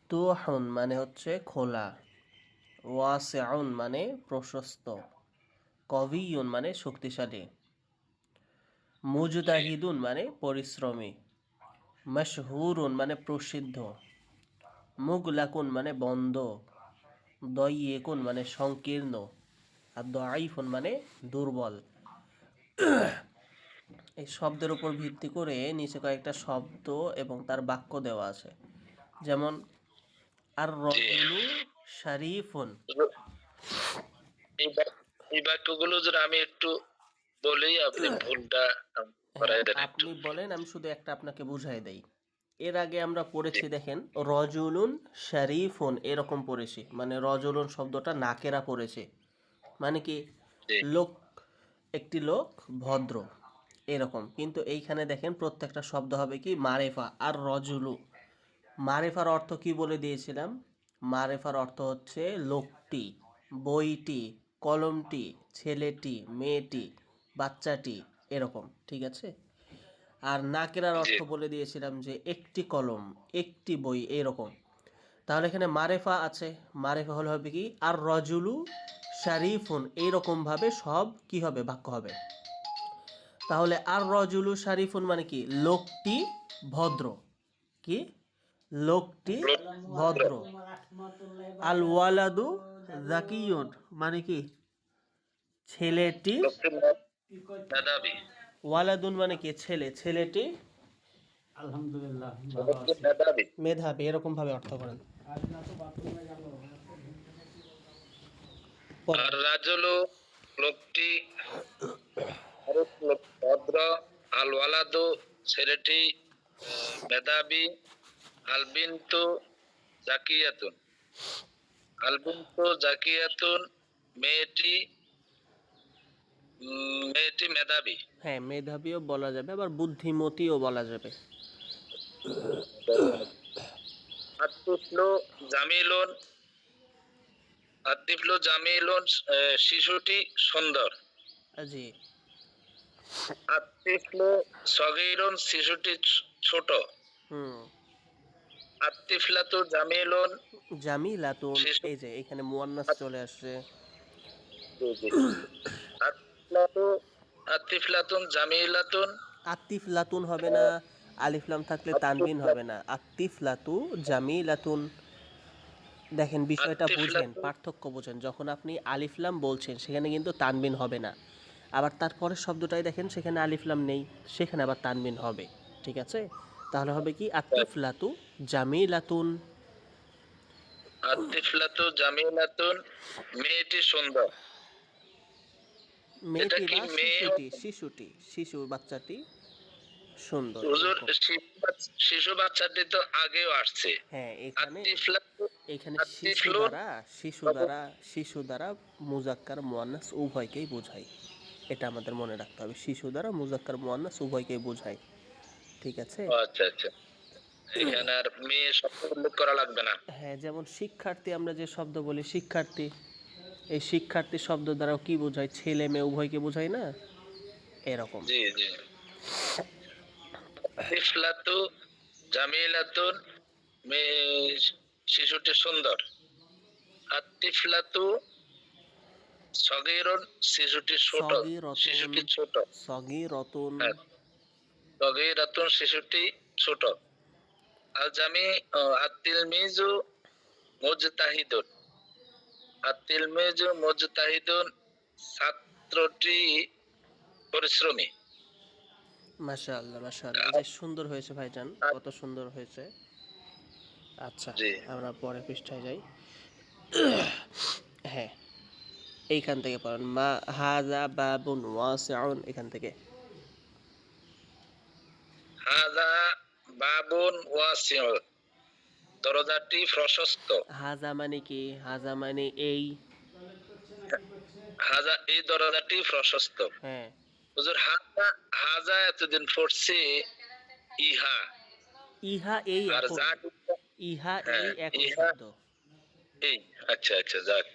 মাফতুহুন মানে হচ্ছে খোলা, ওয়াসিউন মানে প্রশস্ত, কবিয়ুন মানে শক্তিশালী, জি মুজতাহিদুন মানে পরিশ্রমী, মশহুরুন মানে প্রসিদ্ধ, মুগলাকুন মানে বন্ধ, দয়িকুন মানে সংকীর্ণ, আর দআইফুন মানে দুর্বল। এই শব্দের উপর ভিত্তি করে নিচে কয়েকটা শব্দ এবং তার বাক্য দেওয়া আছে। যেমন আর জি রজুলু শারিফুন। এই এই বাক্যগুলো যদি আমি একটু বলি, আপনি ভুলটা হ্যাঁ, করাই দেন একটু। আপনি বলেন, আমি শুধু একটা আপনাকে বুঝাই দেই। এর আগে আমরা জি পড়েছি দেখেন, রজুলুন শারিফুন এরকম পড়েছি, মানে রজুলুন শব্দটা নাকেরা পড়েছে, মানে কি জি লোক, একটি লোক ভদ্র এরকম। কিন্তু এইখানে দেখেন প্রত্যেকটা শব্দ হবে কি মারেফা। আর রজুলু, মারেফার অর্থ কি বলে দিয়েছিলাম? মারেফার অর্থ হচ্ছে লোকটি, বইটি, কলমটি, ছেলেটি, মেয়েটি, বাচ্চাটি এরকম, ঠিক আছে? আর নাকেরার জি অর্থ বলে দিয়েছিলাম যে একটি কলম, একটি বই এরকম। তাহলে এখানে মারেফা আছে, মারেফা হলে হবে কি আর রজুলু শারিফুন, এইরকম ভাবে সব কি হবে, বাক্য হবে। তাহলে আর রজুলু শারিফুন মানে কি লোকটি ভদ্র, কি লোকটি ভদ্র। আল ওয়ালাদু জাকিয়ুন মানে কি ছেলেটি, লোকটি মেধাবী, ওয়ালাদুন মানে কি ছেলে, ছেলেটি লোকটি মেধাবী। মেধাবী, এরকম ভাবে অর্থ করেন। আর পড়েন। রাজুলু লোকটি, ভদ্র, আল ওয়ালাদু ছেলেটি মেধাবী, আল বিনতু জাকিয়াতুন, আল বিনতু জাকিয়াতুন মেয়েটি, মেয়েটি মেধাবী। হ্যাঁ, মেধাবীও বলা যাবে, আবার বুদ্ধিমতীও বলা যাবে। আতিফলু জামিলুন, আতিফলু জামিলুন শিশুটি সুন্দর। জি। আতিফলু সগীরুন শিশুটি ছোট। হুম। আতিফলাতু জামিলুন জামিলাতুন, শিশু, এই যে এখানে মুয়ান্নাস চলে আসছে। জি জি, আতিফলাতু, আতিফলাতুন জামিলাতুন, আতিফ লাতুন হবে না, আলিফ লাম থাকলে তানবিন হবে না। আতিফ লাতু জামিলাতুন। দেখেন বিষয়টা বুঝেন, আতিফলাতু, পার্থক্য বুঝেন। যখন আপনি আলিফ লাম বলছেন সেখানে কিন্তু তানবিন হবে না, আবার তারপরের শব্দটাই দেখেন সেখানে আলিফ লাম নেই, সেখানে আবার তানবিন হবে, ঠিক আছে? তাহলে হবে কি আতিফ লাতু জামিলাতুন। আতিফলাতু জামিলাতুন মেয়েটি সুন্দর। এটা মেয়েটি কি বা মেয়ে? শিশুটি, শিশুটি, শিশু বাচ্চাটি সুন্দর হুজুর এরকম। শিশু বাচ্চাটি তো আগেও আসছে। হ্যাঁ, এখানে, আতিফলাতু, এখানে শিশু আতিফলুন, দ্বারা, শিশু দ্বারা মুজাক্কার মুয়ান্নাস উভয়কেই বোঝায়। এটা আমাদের মনে রাখতে হবে, শিশু দ্বারা মুজাক্কার মুয়ান্নাস উভয়কেই বোঝায়, ঠিক আছে? আচ্ছা আচ্ছা, এখানে আর মেয়ে শব্দ উল্লেখ করা লাগবে না। হ্যাঁ, যেমন শিক্ষার্থী, আমরা যে শব্দ বলি শিক্ষার্থী, এই শিক্ষার্থী শব্দ দ্বারাও কি বোঝায়, ছেলে মেয়ে উভয়কে বোঝায় না, এরকম। জি জি। তিফলাতু জামিলাতুন মেয়ে শিশুটি সুন্দর। আতিফলাতু সগীরুন শিশুটি ছোট, সগীরতুন, শিশুটি ছোট। সগীরতুন। হ্যাঁ, সগীরাতুন শিশুটি ছোট। আল জামি আতিলমিজু মুজতাহিদুন, আতিলমিজু মুজতাহিদুন ছাত্রটি পরিশ্রমী। মাশাআল্লাহ, মাশাআল্লাহ, এই যে সুন্দর হয়েছে ভাইজান, কত সুন্দর হয়েছে। আচ্ছা, জি আমরা পরের পৃষ্ঠায় যাই। হ্যাঁ, এইখান থেকে পড়েন, মা হাযা বাবুন ওয়াসিউন, এখান থেকে। হাযা বাবুন ওয়াসিউন, দরজাটি প্রশস্ত। হাযা মানে কি? হাযা মানে এই। হাজা এই দরজাটি প্রশস্ত। হ্যাঁ, হুজুর হাজা, হাজা এতদিন পড়ছি ইহা, ইহা এই আর একই, যা, ইহা এই হ্যাঁ একই ইহা শব্দ। এই, আচ্ছা আচ্ছা যাক,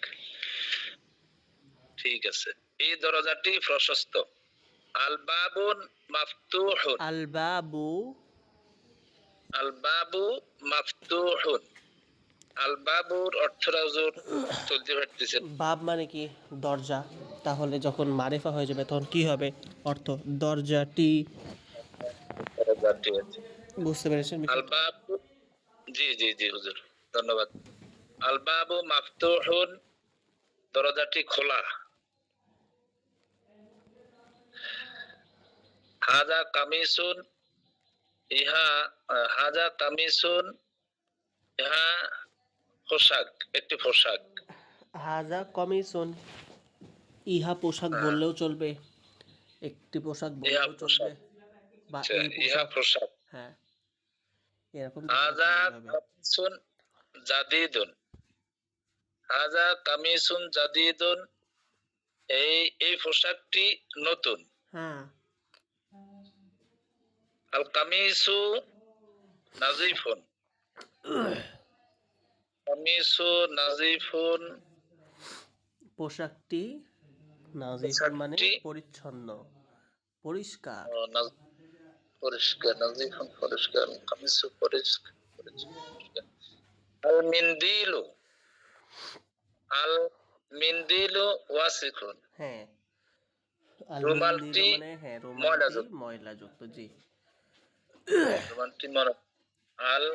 ঠিক আছে। এই দরজাটি প্রশস্ত। আল বাবুন মাফতুহুন, আল বাবু, আল বাবু মাফতুহুন, আল বাবুর অর্থটা হুজুর চলতে পারতেছে বাব মানে কি? দরজা। তাহলে যখন মারিফা হয়ে যাবে তখন কি হবে অর্থ? দরজাটি। না। ঠিক আছে। বুঝতে পেরেছেন আল বিষয়টা? বাবু, জি জি জি হুজুর, ধন্যবাদ। আল বাবু মাফতুহুন, দরজাটি খোলা। হাজা কামিসুন, ইহা হাজা কামিসুন, ইহা পোশাক, একটি পোশাক। হাজা কমিসুন, ইহা পোশাক হ্যাঁ, বললেও চলবে, একটি পোশাক ইহা বললেও চলবে, পোশাক। বা আচ্ছা, এই ইহা পোশাক। পোশাক। হ্যাঁ, এরকম কিছু একটা হাজা বলতে হবে। কামিসুন জাদিদুন, হাজা কামিসুন জাদিদুন, এই এই পোশাকটি নতুন। হ্যাঁ, আল কামিসু নাজিফুন, কামিসু নাজিফুন, পোশাকটি নাজিফুন মানে পোশাকটি পরিচ্ছন্ন, পরিষ্কার। পরিষ্কার, নাজিফুন পরিষ্কার, কামিসু পরিষ্কার, পরিষ্কার। আল মিন্দিলু, আল মিন্দিলু ওয়াসিকুন, হ্যাঁ, আল মিন্দিলু রুমালটি মানে হ্যাঁ, রুমালটি ময়লাযুক্ত। ময়লাযুক্ত। জি। রুমালটি ময়লা। আল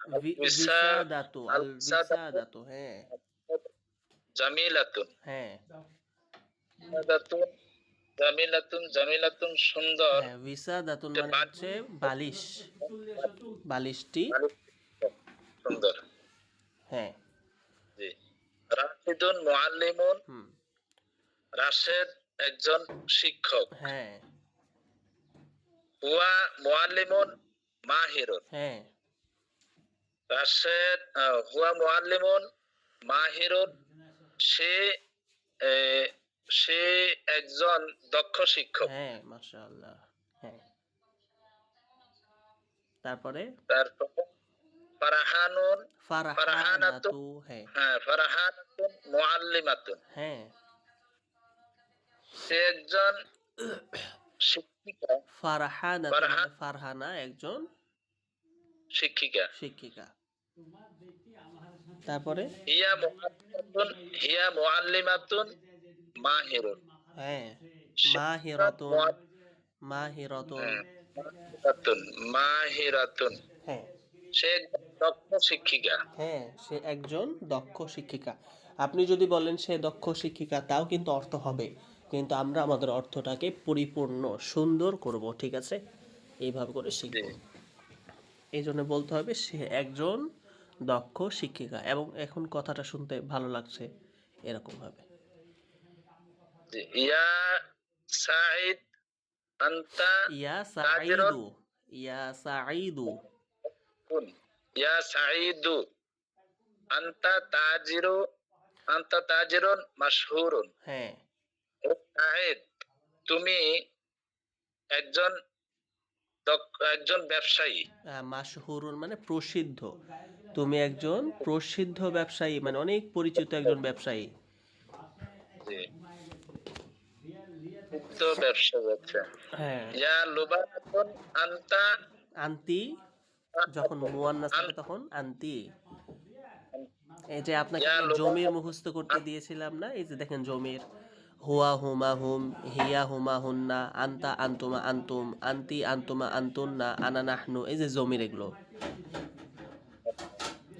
আল বিসা, ভিসাদাতু, আল আল বিসাদাতু ভিসাদাতু। হ্যাঁ, জামিলাতুন, হ্যাঁ, জামিলাতুন, জামিলাতুন, জামিলাতুন সুন্দর। হ্যাঁ, ভিসাদাতুন যে মানে বাড়ি, হচ্ছে বালিশ, বালিশটি। সুন্দর। হ্যাঁ। জি। রাশিদুন মুআল্লিমুন, হুম। রাশেদ একজন শিক্ষক। হ্যাঁ, হুয়া মুআল্লিমুন মাহিরুন, হ্যাঁ, রাশেদ হুয়া মুআল্লিমুন মাহিরুন, সে এ, সে একজন দক্ষ শিক্ষক। হ্যাঁ, মাশাআল্লাহ। হ্যাঁ, তারপরে তারপর ফারাহানুন, ফারাহানাতুন, ফারহানাতু। হ্যাঁ, হ্যাঁ ফারাহানাতুন মুআল্লিমাতুন, হ্যাঁ, সে একজন শিক্ষিকা। ফারহানাতু মানে ফারহান ফারহানা একজন শিক্ষিকা। শিক্ষিকা। তারপরে হিয়া মুআল্লিমাতুন, হিয়া মুআল্লিমাতুন মাহিরুন, হ্যাঁ, সে একজন মাহিরাতুন, মাহিরাতুন। মাহিরাতুন, মাহিরাতুন, হ্যাঁ, সে একজন দক্ষ শিক্ষিকা। হ্যাঁ, সে একজন দক্ষ শিক্ষিকা। আপনি যদি বলেন সে দক্ষ শিক্ষিকা, তাও কিন্তু অর্থ হবে, কিন্তু আমরা আমাদের অর্থটাকে পরিপূর্ণ সুন্দর করব, ঠিক আছে? এইভাবে করে জি শিখব। এই জন্য বলতে হবে সে একজন দক্ষ শিক্ষিকা, এবং এখন কথাটা শুনতে ভালো লাগছে এরকম ভাবে। জি। ইয়া সাঈদ আনতা ইয়া তাজিরুন, সাঈদু, ইয়া সাঈদু। কুন, ইয়া সাঈদু আনতা তাজিরু, আনতা তাজিরুন মাশহুরুন, হ্যাঁ, হে সাঈদ, তুমি একজন একজন ব্যবসায়ী। মাশহুরুন মানে প্রসিদ্ধ। তুমি একজন প্রসিদ্ধ ব্যবসায়ী, মানে অনেক পরিচিত একজন ব্যবসায়ী। জি, তো ব্যবসা ব্যবসা। হ্যাঁ, ইয়া লুবানাতুন আনতা, আন্তি, যখন মুয়ান্নাস হবে তখন আন্তি। এই যে আপনাকে ইয়া আমি জমির লুবানাতুন, মুখস্থ করতে দিয়েছিলাম না, এই যে দেখেন জমির, হুয়া হুমা হুম, হিয়া হুমা হুন্না, আন্তা আন্তুমা আন্তুম, আন্তি আন্তুমা আন্তুন্না, আনা নাহনু, এই যে জমির এগুলো।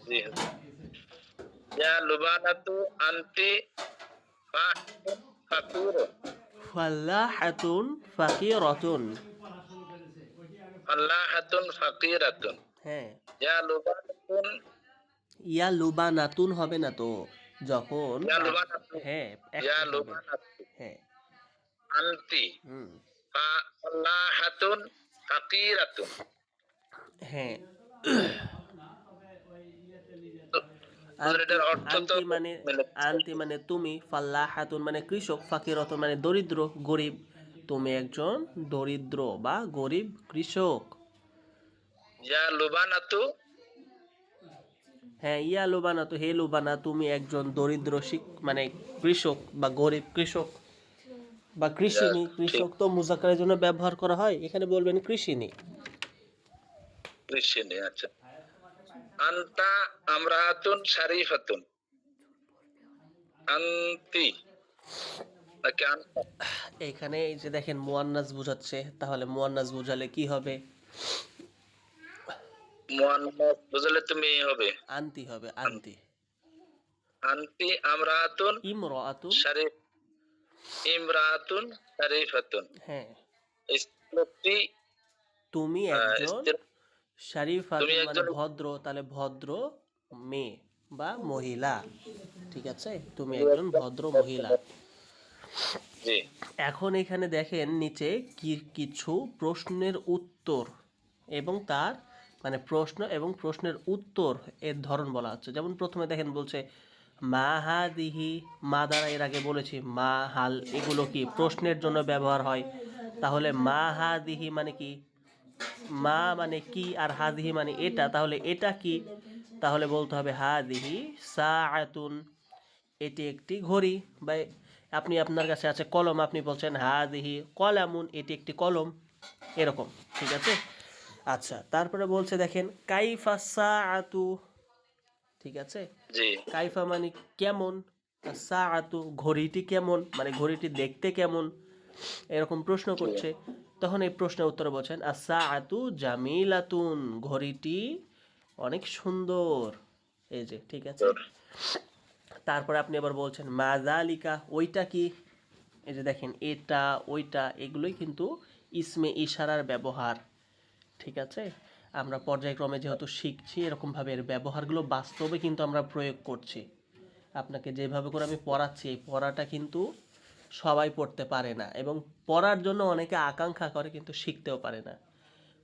জি হুজুর। ইয়া লুবানাতু আনতি ফাকিরুন, ফাল্লাহাতুন ফাকিরাতুন। ফাল্লাহাতুন ফাকিরাতুন। হ্যাঁ, ইয়া লুবানাতুন, ইয়া লুবানাতুন হবে না তো, যখন ইয়া লুবানাতুন, হ্যাঁ, ইয়া একটাই হবে। লুবানাতু হ্যাঁ। আনতি হুম। ফাল্লাহাতুন ফাকিরাতুন। হ্যাঁ, তো হুজুর, আন্তি, এটার অর্থ তো আন্তি মানে, মিলে আন্তি মানে তুমি, ফাল্লাহাতুন মানে কৃষক, ফাকিরাতুন মানে দরিদ্র, গরিব। তুমি একজন দরিদ্র বা গরিব কৃষক। ইয়া লুবানাতু, হ্যাঁ, ইয়া লুবানা তো, হে লুবানা, তুমি একজন দরিদ্র মানে কৃষক বা গরিব কৃষক বা ইয়া, কৃষিনী। ঠিক, কৃষক তো মুজাক্কারের জন্য ব্যবহার করা হয়, এখানে বলবেন কৃষিনী। কৃষিনী। আচ্ছা, আনতা আমরাতুন শারিফাতুন। আনতি নাকি আনতা? এখানে এই যে দেখেন মুয়ান্নাস বোঝাচ্ছে, তাহলে মুয়ান্নাস বোঝালে কি হবে? মুয়ান্নাস বুঝলে তুমি হবে আনতি হবে, আনতি। আনতি আমরাতুন ইমরাআতুন, শারিফ ইমরাতুন শারিফাতুন। হ্যাঁ, স্ত্রী তুমি একজন স্ত্রী তুমি শারিফাতুন মানে একজন ভদ্র, তাহলে ভদ্র মেয়ে বা মহিলা। ঠিক আছে, তুমি তুমি একজন একজন ভদ্র ভদ্র মহিলা। মহিলা। জি এখন এখানে দেখেন নিচে কি কিছু প্রশ্নের উত্তর এবং তার মানে প্রশ্ন এবং প্রশ্নের উত্তর এর ধরন বলা হচ্ছে। যেমন প্রথমে দেখেন বলছে মা হা দিহি, মা দ্বারা এর আগে বলেছি মা হাল, এগুলো কি প্রশ্নের জন্য ব্যবহার হয়। তাহলে মা হা দিহি মানে কি, মা মানে কি আর হাদিহি মানে এটা, তাহলে এটা কি? তাহলে বলতে হবে হাদিহি সাআতুন, এটি একটি ঘড়ি। বা আপনি আপনার কাছে আছে কলম, আপনি বলছেন হাদিহি কলামুন, এটি একটি কলম, এরকম। ঠিক আছে। আচ্ছা, তারপরে বলছে দেখেন কাইফা সাআতু, ঠিক আছে। জি কাইফা মানে কেমন, সাআতু ঘড়িটি কেমন, মানে ঘড়িটি দেখতে কেমন, এরকম প্রশ্ন জি করছে। তখন এই প্রশ্নের উত্তরে বলছেন আসসাআতু জামিলাতুন, ঘড়িটি অনেক সুন্দর। এই যে ঠিক আছে। তারপরে আপনি আবার বলছেন মাযালিকা, ওইটা কি? এই যে দেখেন এটা ওইটা, এগুলোই কিন্তু ইসমে ইশারার ব্যবহার। ঠিক আছে। আমরা পর্যায়ক্রমে যেহেতু শিখছি, এরকমভাবে এর ব্যবহারগুলো বাস্তবে কিন্তু আমরা প্রয়োগ করছি। আপনাকে যেভাবে করে আমি পড়াচ্ছি, এই পড়াটা কিন্তু সবাই পড়তে পারে না, এবং পড়ার জন্য অনেকে আকাঙ্ক্ষা করে কিন্তু শিখতেও পারে না।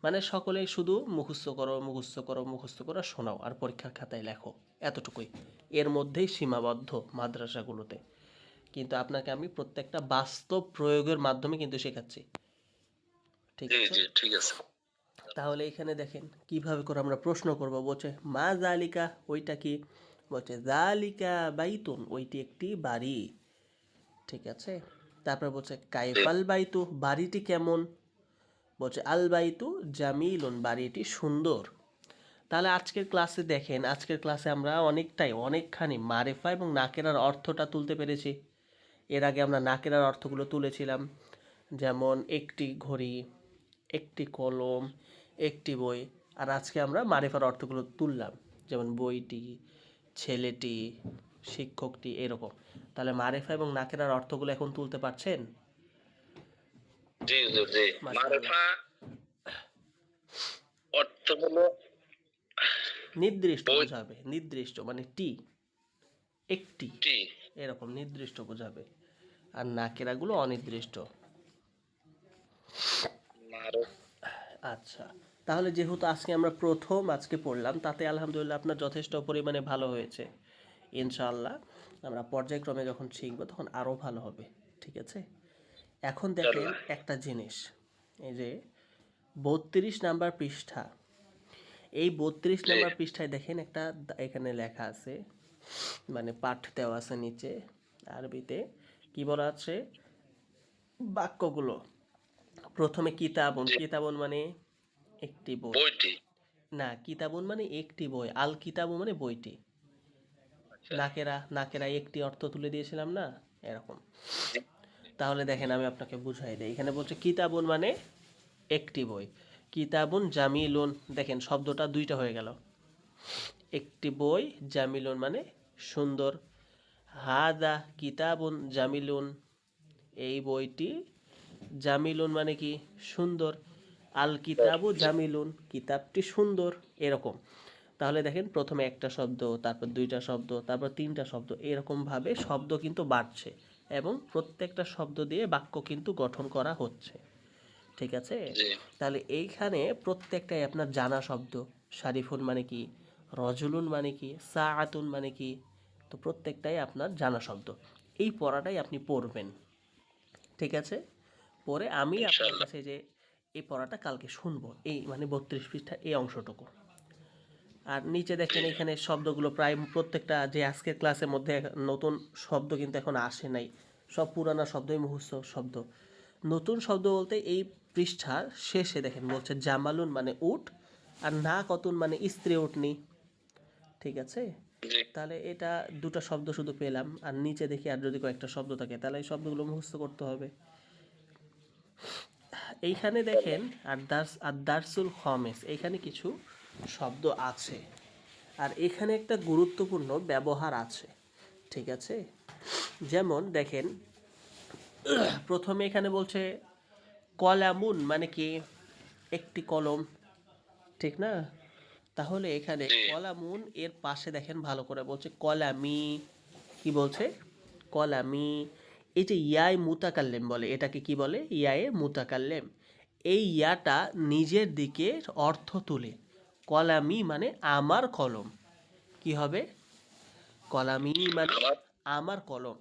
মানে সকলেই শুধু মুখস্থ করো মুখস্থ করো মুখস্থ করো, শোনাও আর পরীক্ষার খাতায় লেখো, এতটুকুই। এর মধ্যেই সীমাবদ্ধ মাদ্রাসাগুলোতে। কিন্তু আপনাকে আমি প্রত্যেকটা বাস্তব প্রয়োগের মাধ্যমে কিন্তু শেখাচ্ছি। ঠিক জি আছে। জি ঠিক আছে। তাহলে এখানে দেখেন কিভাবে করে আমরা প্রশ্ন করব। বলছে মা জালিকা, ওইটা কি? বলছে জালিকা বাইতুন, ওইটি একটি বাড়ি। ঠিক আছে। তারপর বলছে জি কাইফাল বাইতু, বাড়িটি কেমন? বলছে আল বাইতু জামিলুন, বাড়িটি সুন্দর। তাহলে আজকের ক্লাসে দেখেন, আজকের ক্লাসে আমরা অনেকখানি মারেফা এবং নাকেরার অর্থটা তুলতে পেরেছি। এর আগে আমরা নাকেরার অর্থগুলো তুলেছিলাম, যেমন একটি ঘড়ি, একটি কলম, একটি বই। আর আজকে আমরা মারেফার অর্থগুলো তুললাম, যেমন বইটি, ছেলেটি, শিক্ষকটি, এরকম। তাহলে মারেফা এবং নাকেরার অর্থগুলো এখন তুলতে পারছেন? জি হুজুর জি। মাশাআল্লাহ। মারফা অর্থ হলো নির্দিষ্ট বই বোঝাবে, নির্দিষ্ট মানে টি, একটি, টি এরকম নির্দিষ্ট বোঝাবে। আর নাকেরাগুলো অনির্দিষ্ট। মারফ আচ্ছা, তাহলে যেহেতু আজকে পড়লাম, তাতে আলহামদুলিল্লাহ আপনার যথেষ্ট পরিমাণে ভালো হয়েছে। ইনশাআল্লাহ আমরা পর্যায়ক্রমে যখন শিখব তখন আরও ভালো হবে। ঠিক আছে। এখন দেখেন ইনশাআল্লাহ। একটা জিনিস, এই যে 32 নাম্বার পৃষ্ঠা, এই 32 জি নাম্বার পৃষ্ঠায় দেখেন একটা এখানে লেখা আছে, মানে পাঠ দেওয়া আছে নিচে আরবিতে। কি বলা আছে বাক্যগুলো? প্রথমে কিতাবুন, জি কিতাবুন মানে একটি বই। বইটি। না, কিতাবুন মানে একটি বই, আল কিতাবু মানে বইটি। আচ্ছা নাকেরা, নাকেরা একটি অর্থ তুলে দিয়েছিলাম না, এরকম। জি তাহলে দেখেন আমি আপনাকে বুঝাই দিই। এখানে বলছে কিতাবুন মানে একটি বই, কিতাবুন জামিলুন, দেখেন শব্দটা দুইটা হয়ে গেল। একটি বই, জামিলুন মানে সুন্দর। হাদা কিতাবুন জামিলুন, এই বইটি জামিলুন মানে কি সুন্দর। আল কিতাবু জামিলুন, কিতাবটি সুন্দর, এরকম। তাহলে দেখেন প্রথমে একটা শব্দ, তারপর দুইটা শব্দ, তারপর তিনটা শব্দ, এরকমভাবে শব্দ কিন্তু বাড়ছে এবং প্রত্যেকটা শব্দ দিয়ে বাক্য কিন্তু গঠন করা হচ্ছে। ঠিক আছে। জি তাহলে এইখানে প্রত্যেকটাই আপনার জানা শব্দ। শারিফুন মানে কি, রজুলুন মানে কি, সাআতুন মানে কি, তো প্রত্যেকটাই আপনার জানা শব্দ। এই পড়াটাই আপনি পড়বেন। ঠিক আছে। পরে আমি আপনার ইনশাআল্লাহ। কাছে যে এই পড়াটা কালকে শুনবো, এই মানে 32 পৃষ্ঠার এই অংশটুকু। আর নিচে জি দেখেন এখানে শব্দগুলো প্রায় প্রত্যেকটা, যে আজকের ক্লাসের মধ্যে নতুন শব্দ কিন্তু এখন আসে নাই, সব পুরানা শব্দই মুখস্থ শব্দ। নতুন শব্দ বলতে এই পৃষ্ঠার শেষে দেখেন বলছে জামালুন মানে উট, আর না কতুন মানে স্ত্রী উটনি। ঠিক আছে? জি তাহলে এটা দুটো শব্দ শুধু পেলাম, আর নিচে দেখি আর যদি কয়েকটা শব্দ থাকে তাহলে এই শব্দগুলো মুখস্থ করতে হবে। এইখানে দেখেন আর দারসুল খমেস, এইখানে কিছু শব্দ আছে, আর এখানে একটা গুরুত্বপূর্ণ ব্যবহার আছে। ঠিক আছে? যেমন দেখেন, প্রথমে এখানে বলছে কলামুন মানে কি, একটি কলম, ঠিক না? তাহলে এখানে জি কলামুন এর পাশে দেখেন ভালো করে বলছে কলামি। কি বলছে? কলামি। এই যে ইয়ায় মুতাকাল্লেম বলে, এটাকে কি বলে? ইয়ায়ে মুতাকাল্লেম। এই ইয়াটা নিজের দিকে অর্থ তুলে, কলামি মানে আমার কলম। কি হবে? কলামি মানে আমার আমার কলম।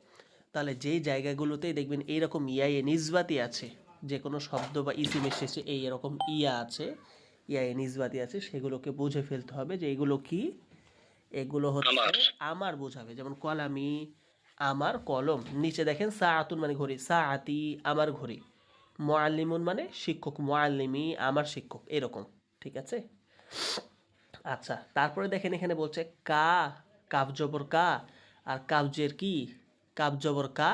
তাহলে যেই জায়গাগুলোতেই দেখবেন এইরকম ইয়ায়ে নিজবাতি আছে, যে কোনো শব্দ বা ইসিমের শেষে এই এরকম ইয়া আছে, ইয়ায়ে নিজবাতি আছে, সেগুলোকে বুঝে ফেলতে হবে যে এগুলো কি। এগুলো হচ্ছে আমার আমার বোঝাবে। যেমন কলামি আমার কলম। নিচে দেখেন সাআতুন মানে ঘড়ি, সাআতি আমার ঘড়ি। মুআল্লিমুন মানে শিক্ষক, মুআল্লিমি আমার শিক্ষক, এরকম। ঠিক আছে? আচ্ছা, তারপরে দেখেন এখানে বলছে কা, কাফ জবর কা, আর কাবজের কি, কাফ জবর কা,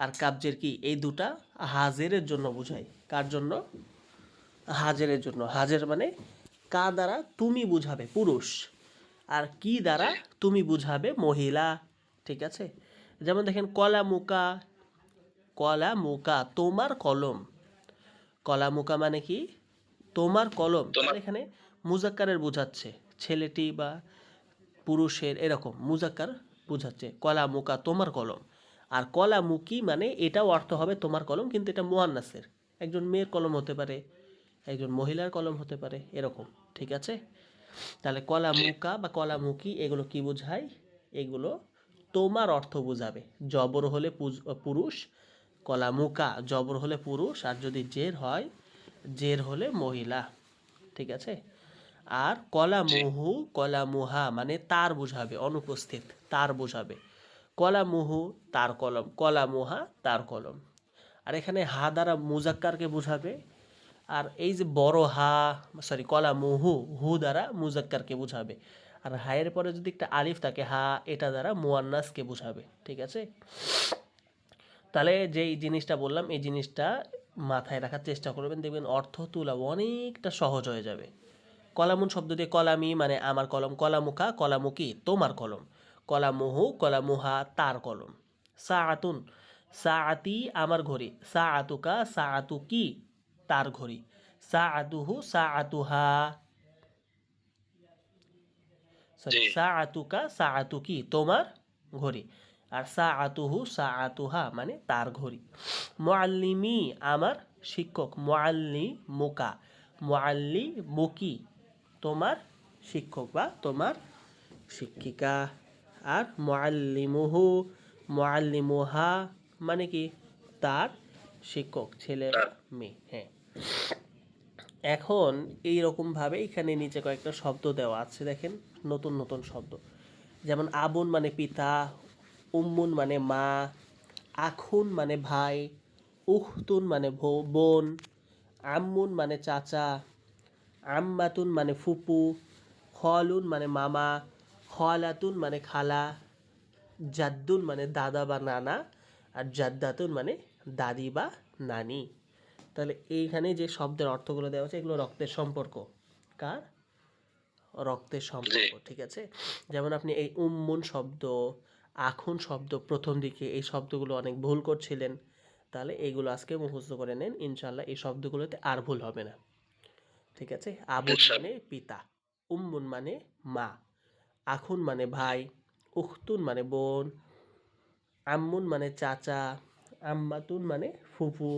আর কাবজের কি, এই দুটা হাজেরের জন্য বোঝায়। কার জন্য? হাজেরের জন্য। হাজের মানে কা দ্বারা তুমি বুঝাবে পুরুষ, আর কি দ্বারা জি তুমি বুঝাবে মহিলা। ঠিক আছে? যেমন দেখেন কলা মুকা, কলা মুকা তোমার কলম। কলা মুকা মানে কি? তোমার কলম। তোমার তাহলে এখানে মুজাক্কারের বোঝাচ্ছে, ছেলেটি বা পুরুষের, এরকম মুজাক্কার বোঝাচ্ছে। কলা মুকা তোমার কলম। আর কলা মুকি মানে এটাও অর্থ হবে তোমার কলম, কিন্তু এটা মুয়ান্নাসের। একজন মেয়ের কলম হতে পারে, একজন মহিলার কলম হতে পারে, এরকম। ঠিক আছে? তাহলে কলা জি মুকা বা কলা মুকি এগুলো কি বোঝায়? এগুলো তোমার অর্থ বোঝাবে। জবর হলে পুরুষ, কলা মুকা জবর হলে পুরুষ, আর যদি জের হয়, জের হলে মহিলা। ঠিক আছে? আর কলা জি মুহু, কলা মুহা মানে তার বোঝাবে, অনুপস্থিত তার বোঝাবে। কলা মুহু তার কলম, কলা মুহা তার কলম। আর এখানে হা দ্বারা মুজাক্কারকে বোঝাবে। আর এই যে বড় হা, সরি কলা মুহু, হু দ্বারা মুজাক্কারকে বোঝাবে। আর হায়ের পরে যদি একটা আলিফ থাকে হা, এটা দ্বারা মুয়ান্নাসকে বোঝাবে। ঠিক আছে? তাহলে যেই জিনিসটা বললাম এই জিনিসটা মাথায় রাখার চেষ্টা করবেন, দেখবেন অর্থ তোলা অনেকটা সহজ হয়ে যাবে। কলামুন শব্দ দিয়ে কলামি মানে আমার কলম, কলামুখা কলামুকি তোমার কলম, কলামুহু কলামুহা তার কলম। সাআতুন সাআতি আমার ঘড়ি, সাআতুকা সাআতুকি তার ঘড়ি, সাআতুহু সাআতুহা, সরি জি সাআতুকা সাআতুকি তোমার ঘড়ি, আর সাআতুহু সাআতুহা মানে তার ঘড়ি। মুআল্লিমি আমার শিক্ষক, মুআল্লিমুকা মুআল্লিমুকি তোমার শিক্ষক বা তোমার শিক্ষিকা। আর মুআল্লিমুহু মুআল্লিমুহা মানে কি, তার শিক্ষক, ছেলে বা তার মেয়ে। হ্যাঁ। এখন এই রকম ভাবে এখানে নিচে কয়েকটা শব্দ দেওয়া আছে, দেখেন নতুন নতুন শব্দ। যেমন আবুন মানে পিতা, উম্মুন মানে মা, আখুন মানে ভাই, উখতুন মানে বোন, আম্মুন মানে চাচা, আম্মাতুন মানে ফুপু, খলুন মানে মামা, খলাতুন মানে খালা, জাদ্দুন মানে দাদা বা নানা, আর জাদ্দাতুন মানে দাদি বা নানি। তাহলে এইখানে যে শব্দের অর্থগুলো দেওয়া আছে এগুলো রক্তের সম্পর্ক। কার? রক্তের জি সম্পর্ক। ঠিক আছে? যেমন আপনি এই উম্মুন শব্দ, আখুন শব্দ প্রথম দিকে এই শব্দগুলো অনেক ভুল করছিলেন, তাহলে এইগুলো আজকে মুখস্থ করে নেন, ইনশাল্লাহ এই শব্দগুলোতে আর ভুল হবে না। ঠিক আছে? আবুন মানে ইনশাআল্লাহ পিতা, উম্মুন মানে মা, আখুন মানে ভাই, উখতুন মানে বোন, আম্মুন মানে চাচা, আম্মাতুন মানে ফুফু,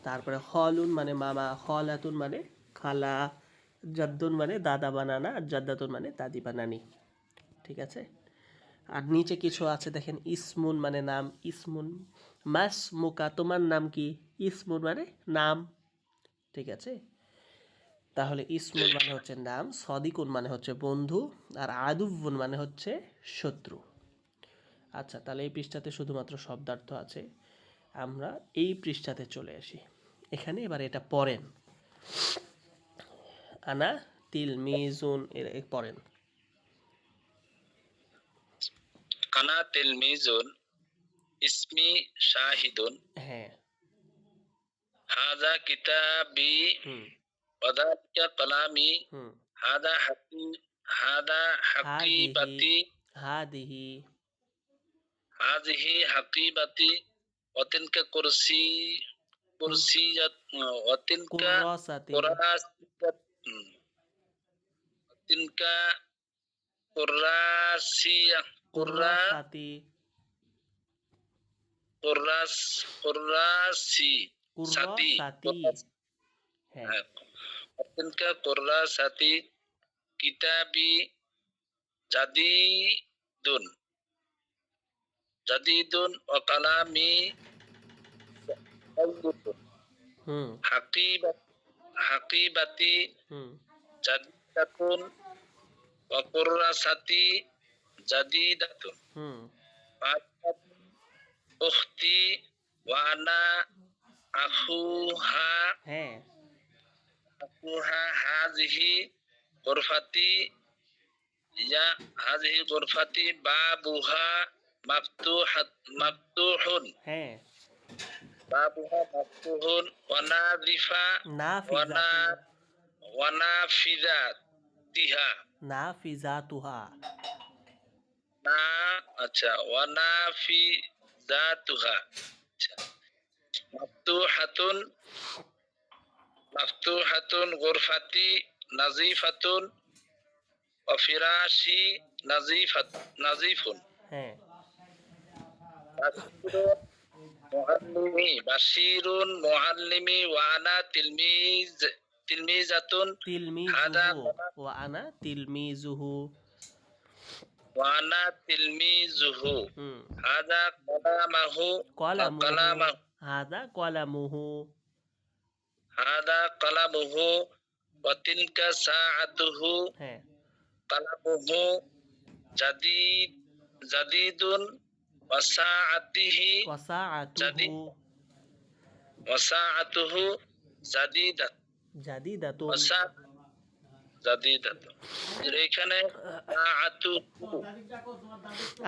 তারপরে খলুন মানে মামা, খলাতুন মানে খালা, জাদ্দুন মানে দাদা বা নানা, আর জাদ্দাতুন মানে দাদি বা নানি। ঠিক আছে? আর নিচে কিছু আছে দেখেন, ইসমুন মানে নাম, ইসমুন মাস মুকা তোমার নাম কি, ইসমুন মানে নাম। ঠিক আছে? তাহলে ইসমুন মানে হচ্ছে নাম, সদিকুন মানে হচ্ছে বন্ধু, আর আদুবুন মানে হচ্ছে শত্রু। আচ্ছা, তাহলে এই পৃষ্ঠাতে শুধুমাত্র শব্দার্থ আছে। আমরা এই পৃষ্ঠাতে চলে আসি। এখানে এবার এটা পড়েন। আনা তিলমিজুন এর পড়েন। আনা তিলমিজুন, ইসমি শাহিদুন, হ্যাঁ। হাযা কিতাবি, হুম ওয়াযালিকা কালামি, হুম। হাযা হাযা হাদিহি হাকিবাতি, হাদিহি হাযিহি হাকিবাতি, ওয়াতিলকা কুরসিয়াত, ওয়াতিলকা কুররাসাতি কুরাসিয়াত, ওয়াতিলকা কুরাসিয়া কুররাসাতি কুরাস কুরাসি সাতি কুররাসাতি। হ্যাঁ। ওয়াতিলকা কুরাসাতি কিতাবি জাদিদুন, জাদিদুন ওয়া কালামি জাদিদুন, হুম হাকিবাতি হুম জাদিদাতুন ওয়া কুররাসাতি জাদিদাতুন, হুম। ফাতিমাতু উখতি ওয়া আনা আখুহা হ্যাঁ। হাযিহি গুরফাতি, হাযিহি গুরফাতি বাবুহা মাফতুহুন, হ্যাঁ। বাবুহা মাফতুহুন, ওয়া নাযিফা নাফিজাতু ওয়া নাফিজাতিহা, নাফিজাতুহা। না আচ্ছা, ওয়া নাফিজাতুহা, আচ্ছা, মাফতুহাতুন মাফতুহাতুন গুরফাতি নাযিফাতুন ওয়া ফিরাশি নাযিফুন, হ্যাঁ। বাশিরুন মুআল্লিমি ওয়া আনা তিলমিজাতুন, হাদা তিলমিজুহু ওয়া আনা তিলমিজুহু। ওয়া আনা তিলমিজুহু, হুম। হাদা কালামাহু কলামুহু কালামাহু, হাদা কলামুহু। হাদা কালামুহু, ওয়া তিলকা সাআতুহু, হ্যাঁ। কালামুহু জাদিদুন, ওয়া সাআতিহি ওয়াসাআতুহু ওয়া সাআতুহু জাদিদাত, জাদিদাতুন। জাদিদাতুন। এখানে সাআতুহু,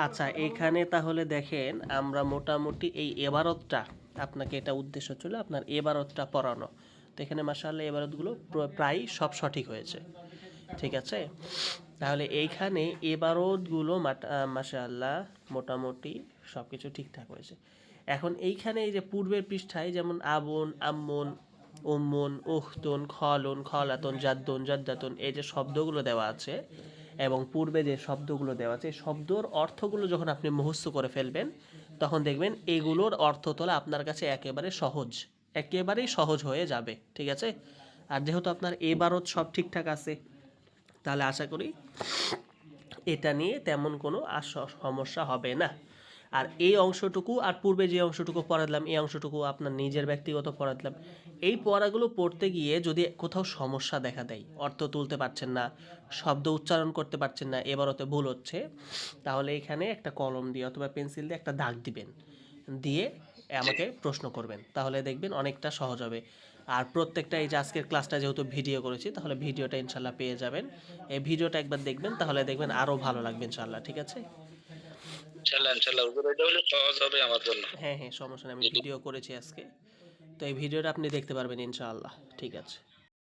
আচ্ছা, এখানে তাহলে দেখেন আমরা মোটামুটি এই এবারতটা, আপনাকে এটা উদ্দেশ্য ছিল আপনার এবারতটা পড়ানো। তো এখানে মাশাআল্লাহ এবারতগুলো প্রায় সব সঠিক হয়েছে। ঠিক আছে, তাহলে এইখানে এবারতগুলো মাশাআল্লাহ মোটামুটি সব কিছু ঠিকঠাক হয়েছে। এখন এইখানে এই যে পূর্বের পৃষ্ঠায় যেমন আবুন, আম্মুন, উম্মুন, উখতুন, খলুন, খলাতুন, জাদ্দুন, জাদ্দাতুন, এই যে শব্দগুলো দেওয়া আছে এবং পূর্বে যে শব্দগুলো দেওয়া আছে, এই শব্দর অর্থগুলো যখন আপনি মুখস্থ করে ফেলবেন তখন দেখবেন এগুলোর অর্থ তোলা আপনার কাছে একেবারেই সহজ হয়ে যাবে। ঠিক আছে, আর যেহেতু আপনার এবারত সব ঠিকঠাক আছে তাহলে আশা করি এটা নিয়ে তেমন কোনো সমস্যা হবে না। আর এই অংশটুকু আর পূর্বে যে অংশটুকু পড়ালাম এই অংশটুকু আপনার নিজের ব্যক্তিগত পড়ালাম, এই পড়াগুলো পড়তে গিয়ে যদি কোথাও সমস্যা দেখা দেয়, অর্থ তুলতে পারছেন না, শব্দ উচ্চারণ করতে পারছেন না, এবারতে ভুল হচ্ছে, তাহলে এখানে একটা কলম দিয়ে অথবা পেন্সিল দিয়ে একটা দাগ দিবেন, দিয়ে আমাকে প্রশ্ন করবেন, তাহলে দেখবেন অনেকটা সহজ হবে। আর প্রত্যেকটা এই যে আজকের ক্লাসটা যেহেতু ভিডিও করেছি তাহলে ভিডিওটা ইনশাল্লাহ পেয়ে যাবেন। এই ভিডিওটা একবার দেখবেন তাহলে দেখবেন আরও ভালো লাগবে ইনশাল্লাহ। ঠিক আছে, ইনশাআল্লাহ ইনশাআল্লাহ হুজুর, এটা হলে সহজ হবে আমার জন্য। হ্যাঁ হ্যাঁ সমস্যা নেই, আমি ভিডিও করেছি আজকে, তো এই ভিডিওটা আপনি দেখতে পারবেন ইনশাআল্লাহ। ঠিক আছে।